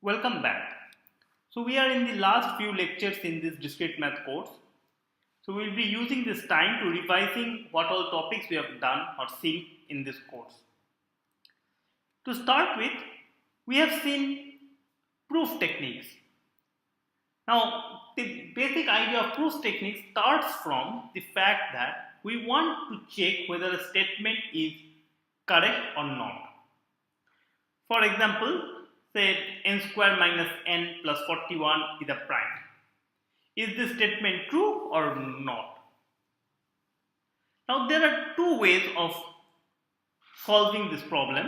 Welcome back. So we are in the last few lectures in this discrete math course. So we will be using this time to revising what all topics we have done or seen in this course. To start with, we have seen proof techniques. Now, the basic idea of proof techniques starts from the fact that we want to check whether a statement is correct or not. For example, say n square minus n plus 41 is a prime. Is this statement true or not? Now there are two ways of solving this problem.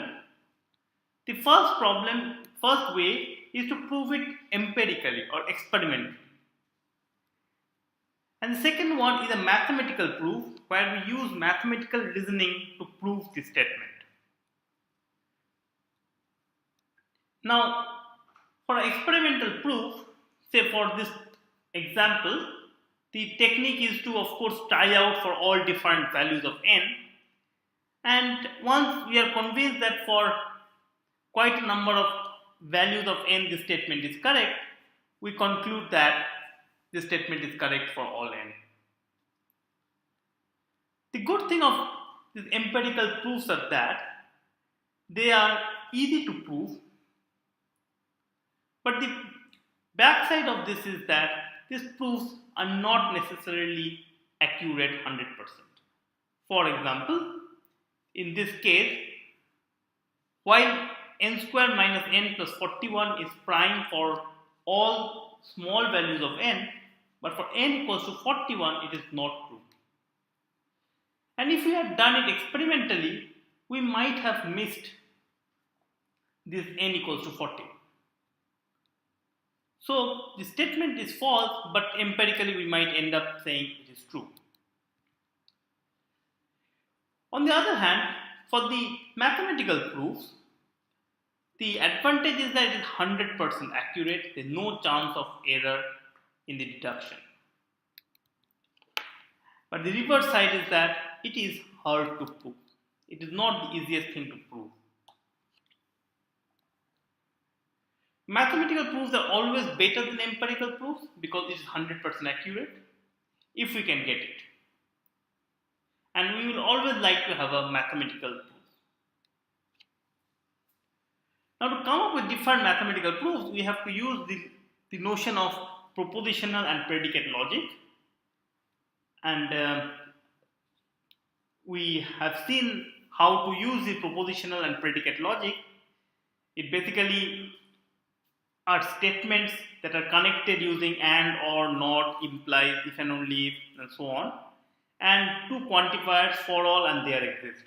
The first way is to prove it empirically or experimentally. And the second one is a mathematical proof where we use mathematical reasoning to prove the statement. Now, for experimental proof, say for this example, the technique is to of course try out for all different values of n, and once we are convinced that for quite a number of values of n this statement is correct, we conclude that this statement is correct for all n. The good thing of these empirical proofs are that they are easy to prove, but the backside of this is that these proofs are not necessarily accurate 100%. For example, in this case, while n square minus n plus 41 is prime for all small values of n, but for n equals to 41 it is not true. And if we had done it experimentally, we might have missed this n equals to 40. So the statement is false, but empirically we might end up saying it is true. On the other hand, for the mathematical proofs, the advantage is that it is 100% accurate. There is no chance of error in the deduction. But the reverse side is that it is hard to prove. It is not the easiest thing to prove. Mathematical proofs are always better than empirical proofs because it is 100% accurate if we can get it. And we will always like to have a mathematical proof. Now to come up with different mathematical proofs, we have to use the notion of propositional and predicate logic. And we have seen how to use the propositional and predicate logic. It basically are statements that are connected using and, or, not, implies, if and only if, and so on, and two quantifiers for all and there exist.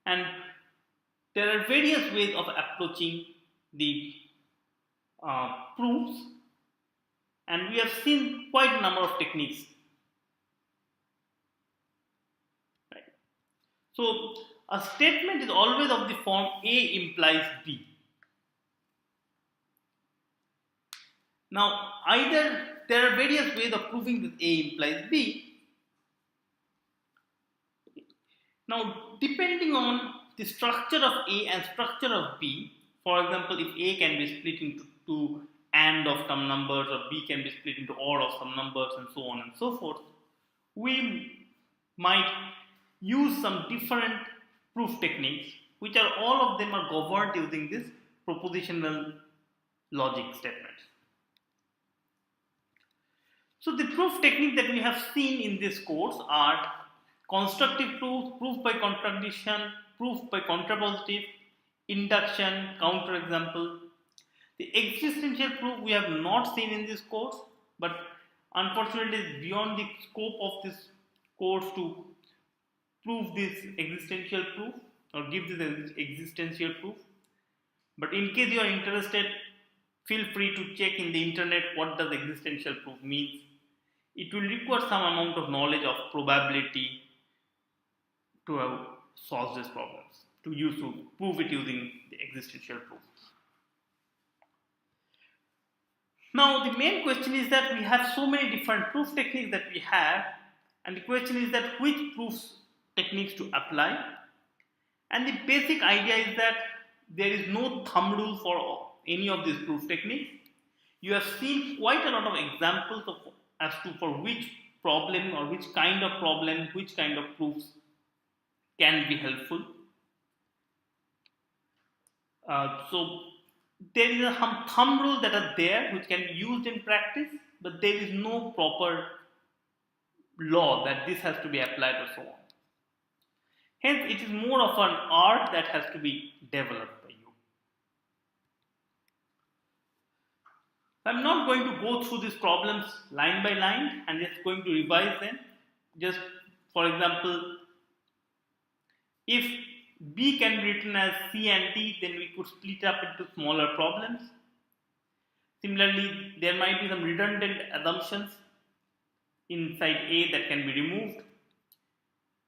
And there are various ways of approaching the proofs, and we have seen quite a number of techniques. Right. So a statement is always of the form A implies B. Now, either there are various ways of proving that A implies B. Now, depending on the structure of A and structure of B, for example, if A can be split into AND of some numbers, or B can be split into OR of some numbers, and so on and so forth, we might use some different proof techniques, which are all of them are governed using this propositional logic statements. So the proof technique that we have seen in this course are constructive proof, proof by contradiction, proof by contrapositive, induction, counterexample. The existential proof we have not seen in this course, but unfortunately it is beyond the scope of this course to prove this existential proof or give this existential proof. But in case you are interested, feel free to check in the internet what does existential proof means. It will require some amount of knowledge of probability to solve these problems, to prove it using the existential proof. Now the main question is that we have so many different proof techniques that we have, and the question is that which proofs techniques to apply. And the basic idea is that there is no thumb rule for any of these proof techniques. You have seen quite a lot of examples as to for which problem or which kind of problem, which kind of proofs can be helpful. So there is some thumb rules that are there which can be used in practice, but there is no proper law that this has to be applied or so on. Hence, it is more of an art that has to be developed by you. I'm not going to go through these problems line by line and just going to revise them. Just for example, if B can be written as C and D, then we could split up into smaller problems. Similarly, there might be some redundant assumptions inside A that can be removed.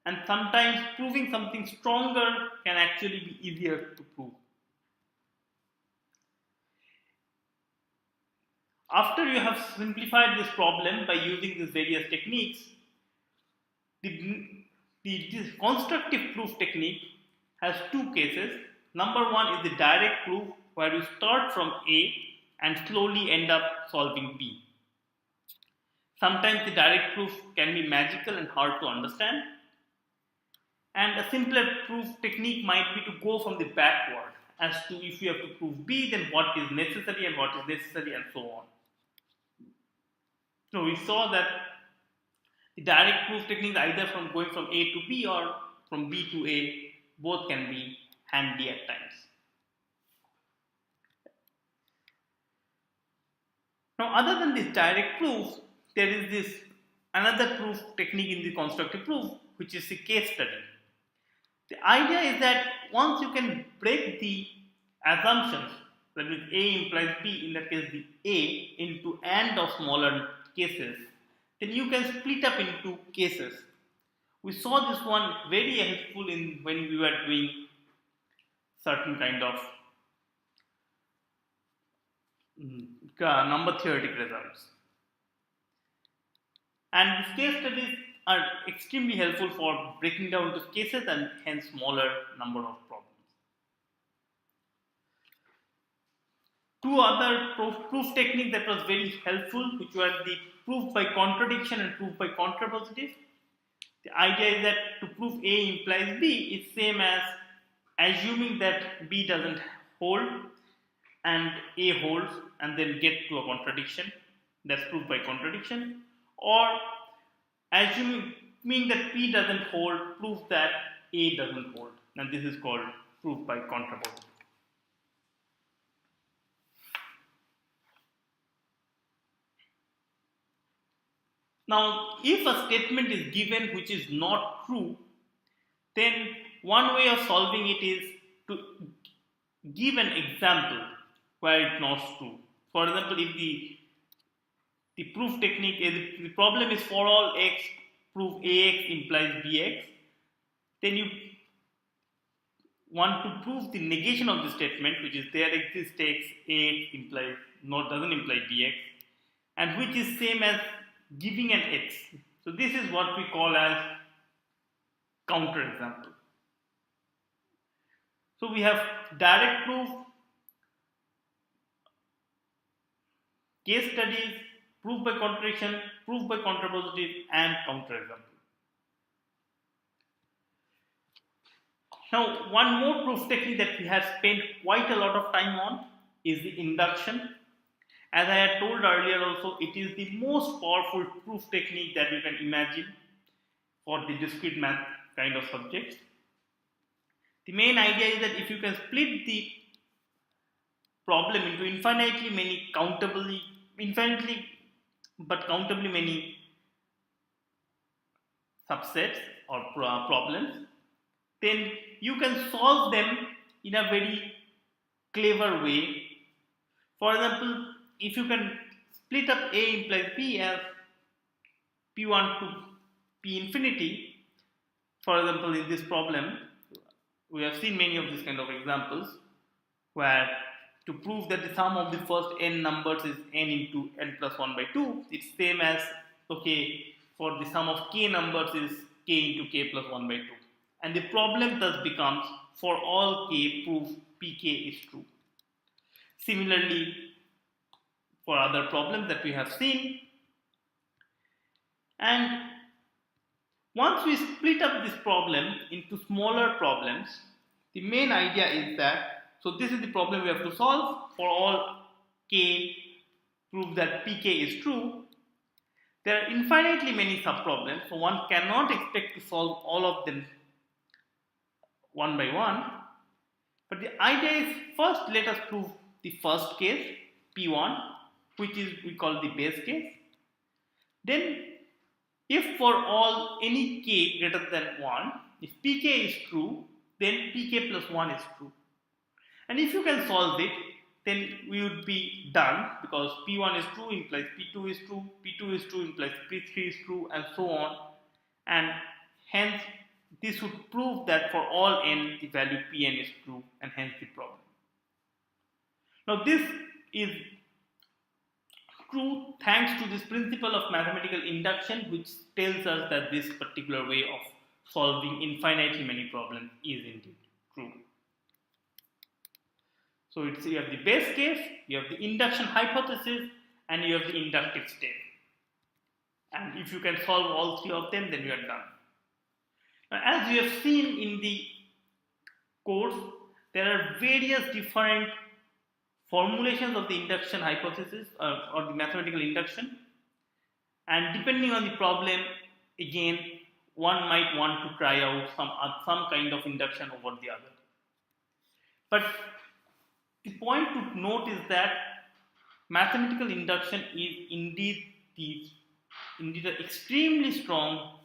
And sometimes proving something stronger can actually be easier to prove. After you have simplified this problem by using these various techniques, this constructive proof technique has two cases. Number one is the direct proof, where you start from A and slowly end up solving B. Sometimes the direct proof can be magical and hard to understand. And a simpler proof technique might be to go from the backward as to if you have to prove B, then what is necessary and what is necessary and so on. So we saw that the direct proof technique either from going from A to B or from B to A, both can be handy at times. Now, other than this direct proof, there is this another proof technique in the constructive proof, which is the case study. The idea is that once you can break the assumptions, that means A implies B, in that case the A, into and of smaller cases, then you can split up into cases. We saw this one very helpful when we were doing certain kind of number theoretic results. And these case studies are extremely helpful for breaking down into cases and hence smaller number of problems. Two other proof techniques that was very helpful, which were the proof by contradiction and proof by contrapositive. The idea is that to prove A implies B is same as assuming that B doesn't hold and A holds and then get to a contradiction. That's proof by contradiction. Or assuming that P doesn't hold, prove that A doesn't hold. And this is called proof by contrapositive. Now, if a statement is given which is not true, then one way of solving it is to give an example where it's not true. For example, if the proof technique is the problem is for all x, prove ax implies bx, then you want to prove the negation of the statement, which is there exists x, ax implies doesn't imply bx, and which is same as giving an x. So this is what we call as counterexample. So we have direct proof, case studies, proof by contradiction, proof by contrapositive, and counterexample. Now, one more proof technique that we have spent quite a lot of time on is the induction. As I had told earlier also, it is the most powerful proof technique that you can imagine for the discrete math kind of subjects. The main idea is that if you can split the problem into infinitely many subsets or problems, then you can solve them in a very clever way. For example, if you can split up A implies B as P1 to P infinity, for example, in this problem, we have seen many of these kind of examples where to prove that the sum of the first n numbers is n into n plus 1 by 2, it's same as, okay, for the sum of k numbers is k into k plus 1 by 2. And the problem thus becomes, for all k, prove pk is true. Similarly, for other problems that we have seen, and once we split up this problem into smaller problems, the main idea is that, so this is the problem we have to solve. For all k, prove that pk is true. There are infinitely many subproblems, so one cannot expect to solve all of them one by one. But the idea is, first let us prove the first case, P1, which is we call the base case. Then if for all any k greater than 1, if pk is true, then pk plus 1 is true. And if you can solve it, then we would be done, because P1 is true implies P2 is true, P2 is true implies P3 is true, and so on. And hence this would prove that for all n the value Pn is true, and hence the problem. Now this is true thanks to this principle of mathematical induction, which tells us that this particular way of solving infinitely many problems is indeed true. So it's, you have the base case, you have the induction hypothesis, and you have the inductive step. And if you can solve all three of them, then you are done. Now, as you have seen in the course, there are various different formulations of the induction hypothesis or the mathematical induction, and depending on the problem, again, one might want to try out some kind of induction over the other. But the point to note is that mathematical induction is indeed an extremely strong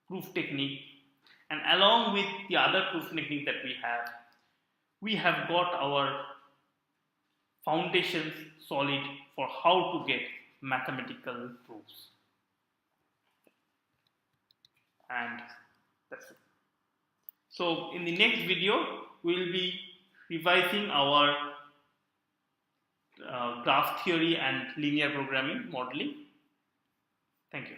proof technique, and along with the other proof technique that we have got our foundations solid for how to get mathematical proofs. And that's it. So in the next video, we will be revising our graph theory and linear programming modeling. Thank you.